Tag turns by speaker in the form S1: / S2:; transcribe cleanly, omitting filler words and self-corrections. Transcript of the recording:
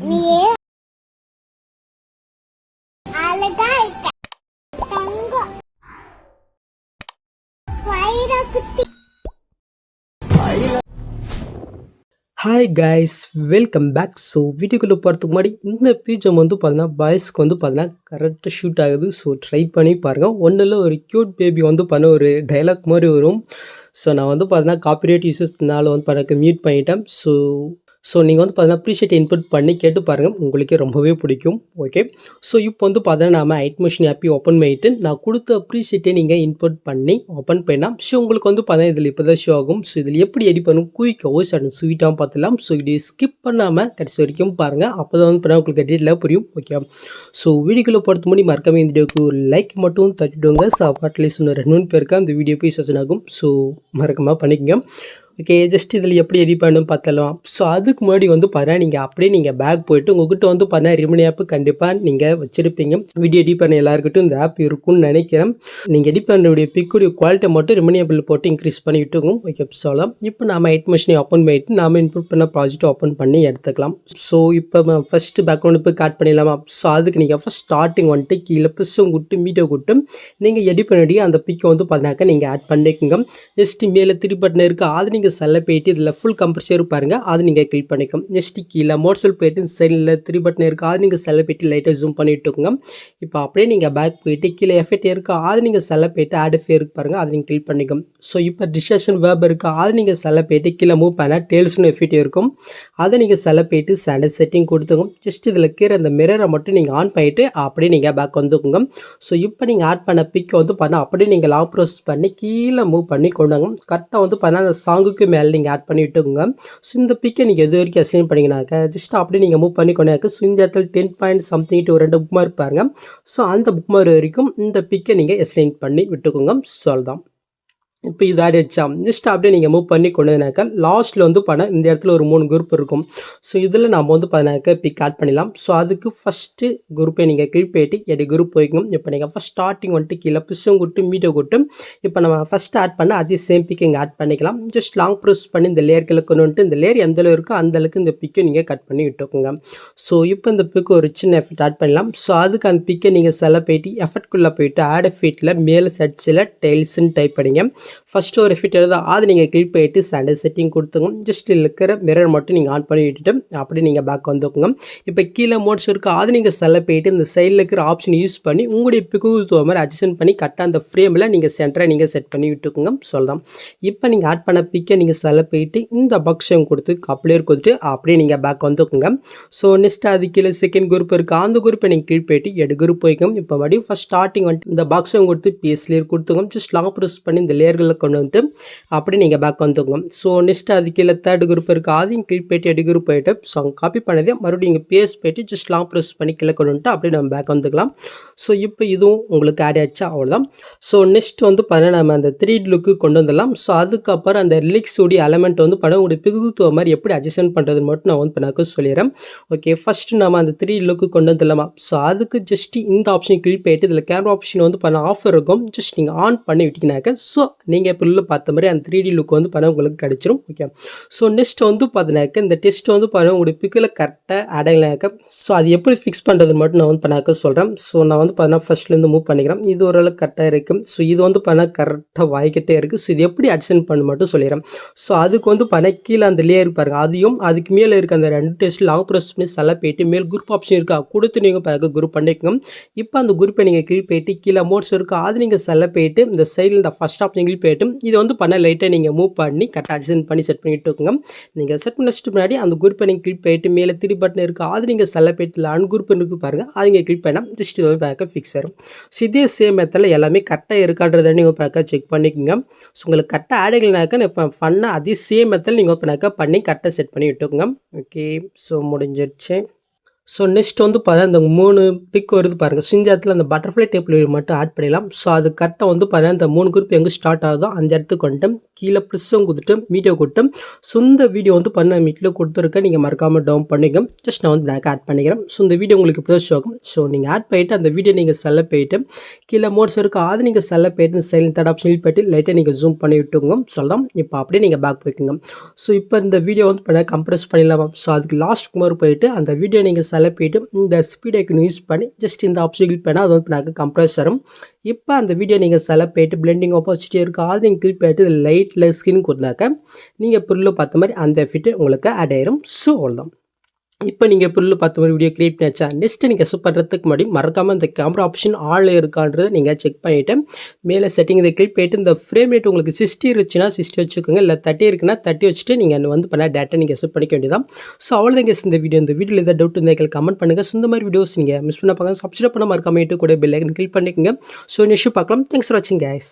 S1: நீயே அழகா இருக்க தங்கம் வைரகுட்டி.
S2: Hi guys, welcome back. So வீடியோக்குள்ளே போகிறதுக்கு முன்னாடி இந்த பீஜம் வந்து பார்த்தீங்கன்னா பாய்ஸ்க்கு வந்து பார்த்தீங்கன்னா கரெக்டாக ஷூட் ஆகுது. ஸோ ட்ரை பண்ணி பாருங்கள். ஒன்றில் ஒரு க்யூட் பேபி வந்து பண்ண ஒரு டைலாக் மாதிரி வரும். ஸோ நான் வந்து பார்த்தீங்கன்னா காப்பிரைட் யூசஸ்னால வந்து பார்த்தா மியூட் பண்ணிட்டேன். ஸோ நீங்கள் வந்து பார்த்தீங்கன்னா ப்ரீசெட் இன்புட் பண்ணி கேட்டு பாருங்கள், உங்களுக்கே ரொம்பவே பிடிக்கும். ஓகே, ஸோ இப்போ வந்து பார்த்தீங்கன்னா நம்ம ஐட்மோஷன் ஆப்பி ஓப்பன் பண்ணிவிட்டு நான் கொடுத்த ப்ரீசெட்டை நீங்கள் இன்புட் பண்ணி ஓப்பன் பண்ணால் ஸோ உங்களுக்கு வந்து பார்த்தீங்கன்னா இதில் இப்போ தான் ஷோ ஆகும். ஸோ இதில் எப்படி எடிட் பண்ணும் குயிக்காகவோ சடன் ஸ்வீட்டாகவும் பார்த்துலாம். ஸோ இது ஸ்கிப் பண்ணாமல் கடைசி வரைக்கும் பாருங்கள், அப்போ தான் வந்து பார்த்தா உங்களுக்கு டீட்டெயிலாக புரியும். ஓகே, ஸோ வீடியோக்குள்ளே போகிறது முன்னாடி மறக்காம இந்த வீடியோக்கு ஒரு லைக் மட்டும் தட்டிடுவாங்க. ஸோ அட்லீஸ்ட் இன்னும் 2 பேருக்கு அந்த வீடியோ போய் சஜன் ஆகும். ஸோ மறக்காமல் பண்ணிக்கோங்க. ஓகே, ஜஸ்ட் இதில் எப்படி எடிட் பண்ணணும் பார்த்தலாம். ஸோ அதுக்கு முன்னாடி வந்து பார்த்தீங்கன்னா நீங்கள் அப்படியே நீங்கள் பேக் போய்ட்டு உங்கள்கிட்ட வந்து பார்த்தீங்கன்னா ரெமினி ஆப் கண்டிப்பாக நீங்கள் வச்சுருப்பீங்க. வீடியோ எடிட் பண்ண எல்லாருக்கிட்டும் இந்த ஆப் இருக்கும்னு நினைக்கிறேன். நீங்கள் எடிட் பண்ணுறடைய பிக்குடைய குவாலிட்டி மட்டும் ரெமினி ஆப்பில் போட்டு இன்க்ரீஸ் பண்ணி விட்டுருங்க. ஓகே, சொல்லலாம். இப்போ நம்ம ஐட்மோஷனை ஓப்பன் பண்ணிட்டு நாம் இன்புட் பண்ண ப்ராஜெக்ட் ஓப்பன் பண்ணி எடுத்துக்கலாம். ஸோ இப்போ ஃபஸ்ட்டு பேக்ரவுண்டு போய் காட் பண்ணிடலாமா. ஸோ அதுக்கு நீங்கள் ஃபஸ்ட் ஸ்டார்டிங் வந்துட்டு கீழே ப்ளஸ்ஸும் கொடுத்து மீட்டை கொடுத்து நீங்கள் எடிட் பண்ணி அந்த பிக்கை வந்து பார்த்தீங்கன்னாக்கா நீங்கள் ஆட் பண்ணிக்கோங்க. ஜஸ்ட்டு மேலே 3 பட்டன் இருக்குது, அது நீங்கள் செல்ல போயிட்டு இதில் ஃபுல் கம்ப்ரஸர் பாருங்கள், அது நீங்கள் கிளிக் பண்ணிக்கோங்க. நெக்ஸ்ட் கீழே மோட்ஸில் போயிட்டு சைடில் 3 பட்டன் இருக்குது, அது நீங்கள் செல்ல போயிட்டு லைட்டாக ஜூம் பண்ணிவிட்டுக்கோங்க. இப்போ அப்படியே நீங்கள் பேக் போயிட்டு கீழே எஃபெக்ட் இருக்குது, அது நீங்கள் செல்ல போயிட்டு ஆட் ஃபேருக்கு பாருங்கள், அது நீங்கள் கிளிக் பண்ணிக்கோங்க. ஸோ இப்போ டிஸ்கஷன் வேர்ப் இருக்குது, அது நீங்கள் செல்ல போயிட்டு கீழே மூவ் பண்ண டேல்ஸ்னு எஃபெக்ட் இருக்கும், அதை நீங்கள் செல்ல போயிட்டு ஸ்டாண்டர்ட் செட்டிங் கொடுத்துக்கோங்க. ஜஸ்ட் இதில் கீழே அந்த மிரரை மட்டும் நீங்கள் ஆன் பண்ணிவிட்டு அப்படியே நீங்கள் பேக் வந்துக்கோங்க. ஸோ இப்போ நீங்கள் ஆட் பண்ண பிக்கை வந்து பார்த்தா அப்படியே நீங்கள் லாங் ப்ரோஸ் பண்ணி கீழே மூவ் பண்ணி கொண்டு வாங்க. கரெக்டாக வந்து பார்த்தா அந்த சாங்குக்கு மேலே நீங்கள் ஆட் பண்ணி விட்டுக்கோங்க. ஸோ இந்த பிக்கை நீங்கள் எது வரைக்கும் அசைன் பண்ணிங்கனாக்கா ஜஸ்ட் அப்படியே நீங்கள் மூவ் பண்ணி கொண்டாக்க ஸோ இந்த இடத்துல 10 point something to 2 book mark பாருங்கள். ஸோ அந்த புக் மார்க் வரைக்கும் இந்த பிக்கை நீங்கள் அசைன் பண்ணி விட்டுக்கோங்க. சொல்லலாம். இப்போ இது ஆடிடுச்சா, ஜஸ்ட் அப்படியே நீங்கள் மூவ் பண்ணி கொண்டுனாக்கா லாஸ்ட்டில் வந்து பண்ண இந்த இடத்துல ஒரு 3 குரூப் இருக்கும். ஸோ இதில் நம்ம வந்து பண்ணாக்க பிக் ஆட் பண்ணிடலாம். ஸோ அதுக்கு ஃபஸ்ட்டு குரூப்பை நீங்கள் கிளிக் பண்ணிட்டு எடி குரூப் போய்க்கணும். இப்போ நீங்கள் ஃபஸ்ட் ஸ்டார்டிங் வந்துட்டு கீழே புஷும் கொடுத்து மீட்டை கொடுத்து இப்போ நம்ம ஃபஸ்ட்டு ஆட் பண்ண அதே சேம் பிக் இங்கே ஆட் பண்ணிக்கலாம். ஜஸ்ட் லாங் ப்ரெஸ் பண்ணி இந்த லேயருக்கு கொண்டு வந்துட்டு இந்த லேயர் எந்த அளவு இருக்கோ அந்த அளவுக்கு இந்த பிக்கை நீங்கள் கட் பண்ணி விட்டுக்கோங்க. ஸோ இப்போ இந்த பிக்கு ஒரு சின்ன எஃபெக்ட் ஆட் பண்ணலாம். ஸோ அதுக்கு அந்த பிக்கை நீங்கள் செல்ல போயிட்டு எஃபெக்ட்குள்ளே போயிட்டு ஆட் எஃபெக்ட்டில் மேலே சர்ச்சில் டெய்ல்ஸ்ன்னு டைப் பண்ணிங்க. ஃபஸ்ட்டு ஒரு எஃபெக்ட் எழுதா அது நீங்கள் கிளிக் பண்ணிட்டு ஸ்டாண்டர்ட் செட்டிங் கொடுத்துங்க. ஜஸ்ட் இருக்கிற மிரர் மட்டும் நீங்கள் ஆன் பண்ணி விட்டுட்டு அப்படி நீங்கள் பேக் வந்துக்குங்க. இப்போ கீழே மோட்ஸ் இருக்குது, அது நீங்கள் செல்ல போயிட்டு இந்த சைடில் இருக்கிற ஆப்ஷன் யூஸ் பண்ணி உங்களுடைய பிக்குவ மாதிரி அட்ஜஸ்ட் பண்ணி கரெக்டாக அந்த ஃப்ரேமில் நீங்கள் சென்டரை நீங்கள் செட் பண்ணி விட்டுக்குங்க. சொல்லலாம். இப்போ நீங்கள் ஆட் பண்ண பிக்கை நீங்கள் செல்ல போயிட்டு இந்த பாக்ஸையும் கொடுத்து அப்படியே கொடுத்துட்டு அப்படியே நீங்கள் பேக் வந்துக்குங்க. ஸோ நெக்ஸ்ட் அது கீழே செகண்ட் குரூப் இருக்குது, அந்த குரூப்பை நீங்கள் கிளிக் பண்ணிட்டு எடு குரூப் போய்க்கும். இப்போ மறுபடியும் ஃபஸ்ட் ஸ்டார்டிங் வந்துட்டு இந்த பாக்ஸையும் கொடுத்து பிஎஸ் லேயர் கொடுத்துங்க. ஜஸ்ட் லாங் ப்ரெஸ் பண்ணி இந்த லேயர்களில் கொண்டு வந்து அப்படி நீங்கள் பேக் வந்துக்கோங்க. ஸோ நெக்ஸ்ட் அது கீழே தேர்ட் குரூப் இருக்குது, அதையும் கிளிக் போய்ட்டு எடு குரூப் போயிட்டு ஸோ காப்பி பண்ணதே மறுபடியும் இங்கே பேஸ்ட் போய்ட்டு ஜஸ்ட் லாங் ப்ரெஸ் பண்ணி கீழே கொண்டு வந்துட்டு அப்படியே நம்ம பேக் வந்துக்கலாம். ஸோ இப்போ இதுவும் உங்களுக்கு ஆட் ஆச்சா, அவ்வளோதான். ஸோ நெக்ஸ்ட் வந்து பார்த்தீங்கன்னா நம்ம அந்த 3D லுக்கு கொண்டு வந்துடலாம். ஸோ அதுக்கப்புறம் அந்த ரிலிக்ஸ் உடைய எலமெண்ட் வந்து பண்ண உங்களுடைய பிகுத்துவ மாதிரி எப்படி அட்ஜஸ்ட் பண்ணுறது மட்டும் நான் வந்து பண்ணாக்க சொல்லிடுறேன். ஓகே, ஃபஸ்ட்டு நம்ம அந்த 3D லுக்கு கொண்டு வந்துடலாமா. ஸோ அதுக்கு ஜஸ்ட் இந்த ஆப்ஷன் கிளிக் போயிட்டு இதில் கேமரா ஆப்ஷன் வந்து பண்ண ஆஃபர் இருக்கும், ஜஸ்ட் நீங்கள் ஆன் பண்ணி விட்டீங்கன்னாக்க ஸோ நீங்கள் இப்போ உள்ள பார்த்த மாதிரி அந்த 3D லுக் வந்து பண்ண உங்களுக்கு கிடச்சிரும். ஓகே, ஸோ நெக்ஸ்ட் வந்து பார்த்தீங்கன்னாக்க இந்த டெஸ்ட் வந்து பண்ண உங்களுடைய பிக்கில் கரெக்டாக அடையலாக்க ஸோ அது எப்படி ஃபிக்ஸ் பண்ணுறது மட்டும் நான் வந்து பண்ணாக்க சொல்கிறேன். ஸோ நான் வந்து பார்த்தீங்கன்னா ஃபஸ்ட்லேருந்து மூவ் பண்ணிக்கிறேன். இது ஓரளவுக்கு கரெக்டாக இருக்குது. ஸோ இது வந்து பண்ணால் கரெக்டாக வாய்க்கிட்டே இருக்குது. ஸோ இது எப்படி அட்ஜஸ்ட் பண்ண மட்டும் சொல்லிடுறேன். ஸோ அதுக்கு வந்து பண்ண கீழே அந்த லேயர் பாருங்கள், அதையும் அதுக்கு மேலே இருக்க அந்த 2 டெஸ்ட் லாங் ப்ரெஸ் பண்ணி செல்ல போயிட்டு மேல் குரூப் ஆப்ஷன் இருக்கா கொடுத்து நீங்கள் பாருங்க குரூப் பண்ணிக்கோங்க. இப்போ அந்த குரூப்பை நீங்கள் கிளிக் போயிட்டு கீழே மோட்ஸ் இருக்கா அது நீங்கள் செல்ல போயிட்டு இந்த சைடில் இந்த ஃபஸ்ட் ஆப்ஷன் கிளிக் போயிட்டு இதை வந்து பண்ண லைட்டாக நீங்கள் மூவ் பண்ணி கரெக்டாக அட்ஜஸ்ட் பண்ணி செட் பண்ணிட்டு இருக்கோங்க. நீங்கள் செட் பண்ணிட்டு முன்னாடி அந்த குரூப்பை நீங்கள் கிளிக் பண்ணிட்டு மேலே 3 பட்டன் இருக்குது, அது நீங்கள் செல்ல போயிட்டு அன்குரூப் இருக்குது பாருங்கள், அது நீங்கள் கிளிக் பண்ணால் ஜஸ்ட் பேக்காக ஃபிக்ஸ் ஆகும். ஸோ இதே சேம் மெத்தடில் எல்லாமே கரெக்டாக இருக்கான்றதை நீங்கள் பேக்காக செக் பண்ணிக்கோங்க. ஸோ உங்களுக்கு கரெக்டாக ஆடிங்கனாக்கா இப்போ ஃபன்னாக அதே சேம் மெத்தடில் நீங்கள் பேக்காக பண்ணி கரெக்டாக செட் பண்ணி விட்டுக்கோங்க. ஓகே, ஸோ முடிஞ்சிருச்சு. ஸோ நெக்ஸ்ட் வந்து பார்த்தா இந்த 3 பிக் வருது பாருங்கள். ஸோ இந்த இடத்துல அந்த பட்டர்ஃப்ளை டேபிள் மட்டும் ஆட் பண்ணிடலாம். ஸோ அது கரெக்டாக வந்து பார்த்தீங்கன்னா இந்த 3 குரூப் எங்கே ஸ்டார்ட் ஆகுதோ அந்த இடத்துக்கு வந்துட்டு கீழே ப்ளஸ்ஸும் கொடுத்துட்டு மீடியோ கொடுத்து ஸோ இந்த வீடியோ வந்து பண்ண மீட்டில் கொடுத்துருக்கேன். நீங்கள் மறக்காமல் டவுன் பண்ணிக்க. ஜஸ்ட் நான் வந்து பிளாக் ஆட் பண்ணிக்கிறேன். ஸோ இந்த வீடியோ உங்களுக்கு இப்படி ஷோ ஆகும். ஸோ நீங்கள் ஆட் பண்ணிவிட்டு அந்த வீடியோ நீங்கள் செல்ல போயிட்டு கீழே மோட்ஸ் இருக்கும் அது நீங்கள் செல்ல போயிட்டு சைலண்ட் தேர்ட் ஆப்ஷன் போயிட்டு லைட்டாக நீங்கள் ஜூம் பண்ணி விட்டுங்க. சொல்லலாம் இப்போ அப்படியே நீங்கள் பேக் போய்க்குங்க. ஸோ இப்போ இந்த வீடியோ வந்து பண்ண கம்ப்ரெஸ் பண்ணிடலாம். ஸோ அதுக்கு லாஸ்ட் மாதிரி போயிட்டு அந்த வீடியோ நீங்கள் செலக்ட் போயிட்டு இந்த ஸ்பீட் ஐக்கன் யூஸ் பண்ணி ஜஸ்ட் இந்த ஆப்ஷன் கிளிக் பண்ணால் அது வந்து எனக்கு கம்ப்ரெஸ் வரும். இப்போ அந்த வீடியோ நீங்கள் செலக்ட் போயிட்டு பிளெண்டிங் ஆப்போசிட்டி இருக்குது அது நீங்கள் கிளிக் பண்ணிட்டு லைட்டில் ஸ்கின் கொடுத்தாக்க நீங்கள் பொருள் பார்த்த மாதிரி அந்த எஃபெக்ட் உங்களுக்கு ஆட் ஆயிரும். ஸோ அவ்வளோதான். இப்போ நீங்கள் பொருள் பார்த்த மாதிரி வீடியோ கிரியேட் பண்ணியாச்சா? நெக்ஸ்ட்டு நீங்கள் சூப் பண்ணுறதுக்கு முன்னாடி மறக்காமல் இந்த கேமரா ஆப்ஷன் ஆல் இருக்கான்றதை நீங்கள் செக் பண்ணிவிட்டு மேலே செட்டிங் இதை கிளிக் பண்ணிட்டு இந்த ஃப்ரேம் ரேட் உங்களுக்கு 60 இருந்துச்சுன்னா 60 வச்சுக்கோங்க. இல்லை 30 இருக்குன்னா 30 வச்சுட்டு நீங்கள் வந்து பண்ண டேட்டா நீங்கள் செட் பண்ணிக்க வேண்டியதான். ஸோ அவ்வளோதான் கேஸ் இந்த வீடியோவில் எதாவது டவுட் இருந்தால் கமெண்ட் பண்ணுங்கள். ஸோ இந்த மாதிரி வீடியோஸ் நீங்கள் மிஸ் பண்ண பார்க்க சப்ஸ்கிரைப் பண்ண மறக்காம கூட பெல் ஐக்கன் கிளிக் பண்ணிக்கோங்க. ஸோ நெக்ஸ்ட் பார்க்கலாம். தேங்க்ஸ் ஃபார் வாட்சிங் கைஸ்.